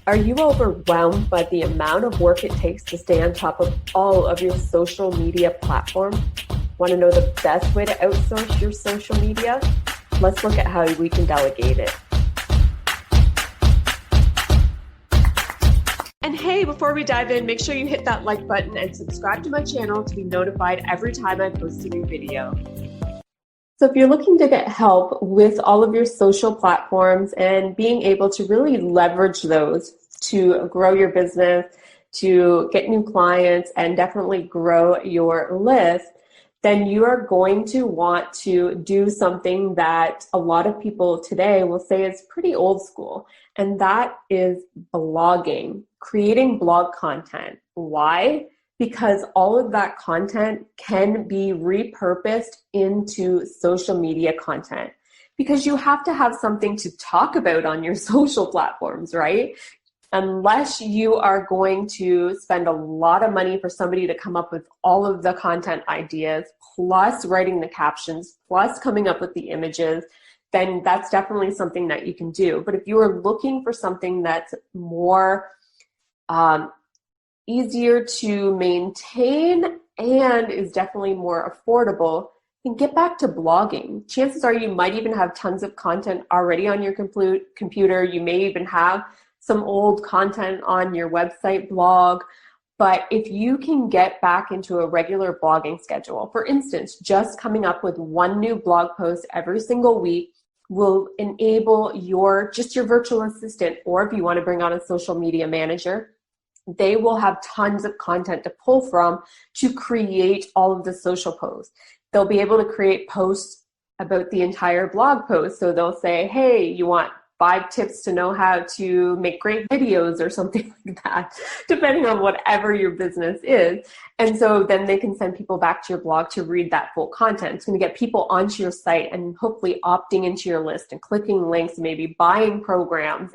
Are you overwhelmed by the amount of work it takes to stay on top of all of your social media platforms? Want to know the best way to outsource your social media? Let's look at how we can delegate it. And hey, before we dive in, make sure you hit that like button and subscribe to my channel to be notified every time I post a new video. So if you're looking to get help with all of your social platforms and being able to really leverage those to grow your business, to get new clients, and definitely grow your list, then you are going to want to do something that a lot of people today will say is pretty old school, and that is blogging, creating blog content. Why? Because all of that content can be repurposed into social media content, because you have to have something to talk about on your social platforms, right? Unless you are going to spend a lot of money for somebody to come up with all of the content ideas, plus writing the captions, plus coming up with the images, then that's definitely something that you can do. But if you are looking for something that's more easier to maintain and is definitely more affordable, then get back to blogging. Chances are you might even have tons of content already on your computer. You may even have some old content on your website blog. But if you can get back into a regular blogging schedule, for instance, just coming up with one new blog post every single week will enable your virtual assistant, or if you want to bring on a social media manager, they will have tons of content to pull from to create all of the social posts. They'll be able to create posts about the entire blog post. So they'll say, hey, you want 5 tips to know how to make great videos or something like that, depending on whatever your business is. And so then they can send people back to your blog to read that full content. It's going to get people onto your site and hopefully opting into your list and clicking links, and maybe buying programs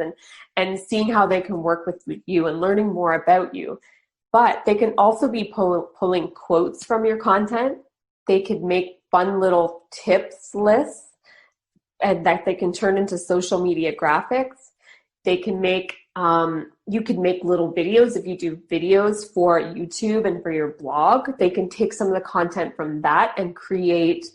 and seeing how they can work with you and learning more about you. But they can also be pulling quotes from your content. They could make fun little tips lists, and that they can turn into social media graphics. They can make, you could make little videos if you do videos for YouTube and for your blog. They can take some of the content from that and create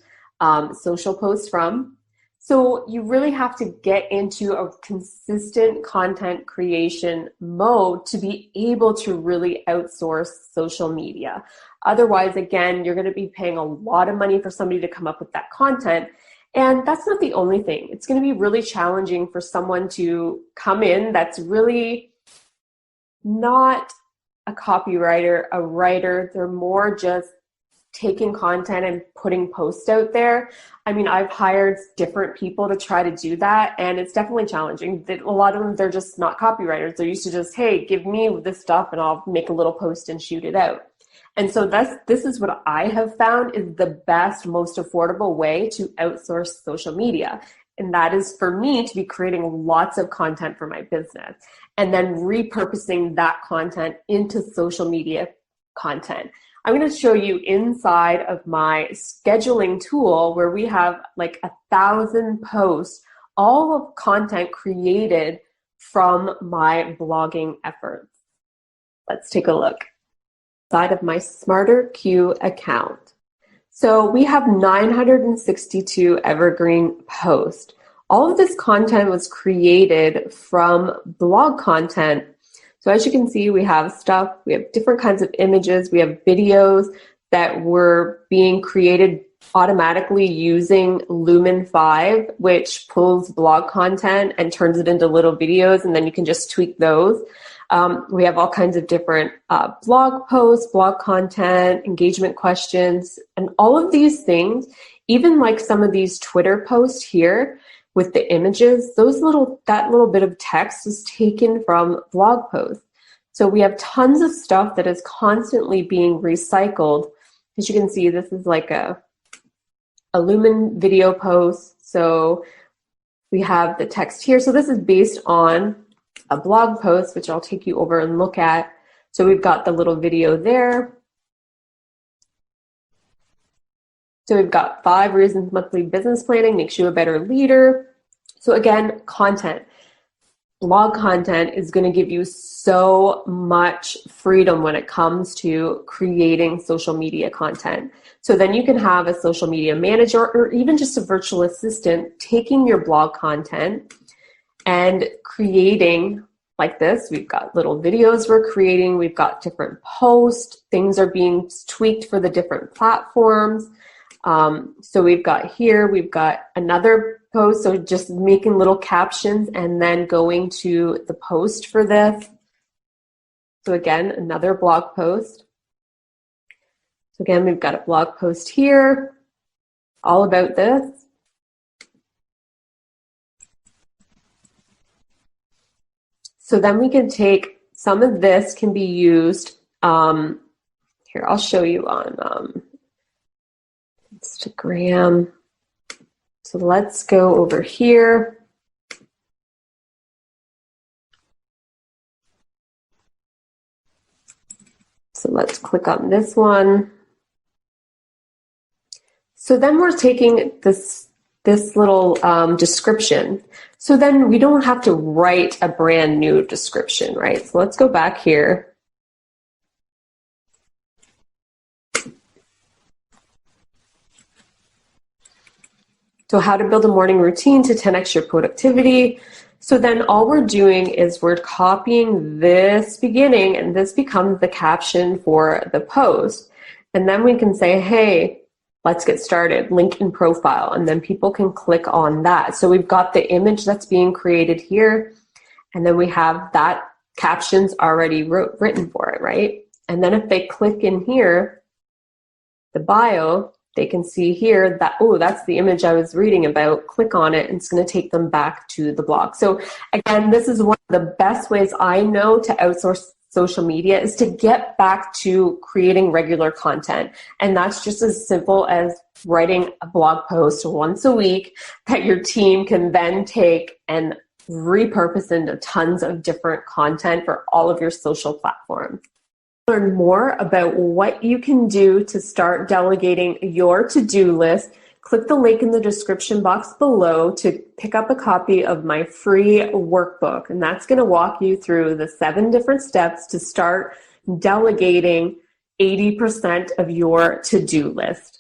social posts from. So you really have to get into a consistent content creation mode to be able to really outsource social media. Otherwise, again, you're going to be paying a lot of money for somebody to come up with that content. And that's not the only thing. It's going to be really challenging for someone to come in that's really not a copywriter, a writer. They're more just taking content and putting posts out there. I mean, I've hired different people to try to do that, and it's definitely challenging. A lot of them, they're just not copywriters. They're used to just, hey, give me this stuff and I'll make a little post and shoot it out. And so this is what I have found is the best, most affordable way to outsource social media. And that is for me to be creating lots of content for my business and then repurposing that content into social media content. I'm going to show you inside of my scheduling tool where we have like 1,000 posts, all of content created from my blogging efforts. Let's take a look. Side of my SmarterQ account. So we have 962 evergreen posts. All of this content was created from blog content. So as you can see, we have stuff, we have different kinds of images, we have videos that were being created automatically using Lumen 5, which pulls blog content and turns it into little videos, and then you can just tweak those. We have all kinds of different blog posts, blog content, engagement questions, and all of these things, even like some of these Twitter posts here with the images, that little bit of text is taken from blog posts. So we have tons of stuff that is constantly being recycled. As you can see, this is like a Lumen video post. So we have the text here. So this is based on a blog post, which I'll take you over and look at. So we've got the little video there. So we've got 5 reasons monthly business planning makes you a better leader. So again, content. blog content is going to give you so much freedom when it comes to creating social media content. So then you can have a social media manager or even just a virtual assistant taking your blog content and creating like this. We've got little videos we're creating. We've got different posts. Things are being tweaked for the different platforms. So we've got another post. So just making little captions and then going to the post for this. So again, another blog post. So again, we've got a blog post here all about this. So then we can take some of this can be used. Here, I'll show you on Instagram. So let's go over here. So let's click on this one. So then we're taking this little description. So then we don't have to write a brand new description, right? So let's go back here. So how to build a morning routine to 10x your productivity. So then all we're doing is we're copying this beginning, and this becomes the caption for the post. And then we can say, hey, let's get started, link in profile, and then people can click on that. So we've got the image that's being created here, and then we have that captions already written for it, right? And then if they click in here, the bio, they can see here that, oh, that's the image I was reading about. Click on it, and it's going to take them back to the blog. So again, this is one of the best ways I know to outsource social media is to get back to creating regular content. And that's just as simple as writing a blog post once a week that your team can then take and repurpose into tons of different content for all of your social platforms. Learn more about what you can do to start delegating your to-do list, click the link in the description box below to pick up a copy of my free workbook. And that's going to walk you through the 7 different steps to start delegating 80% of your to-do list.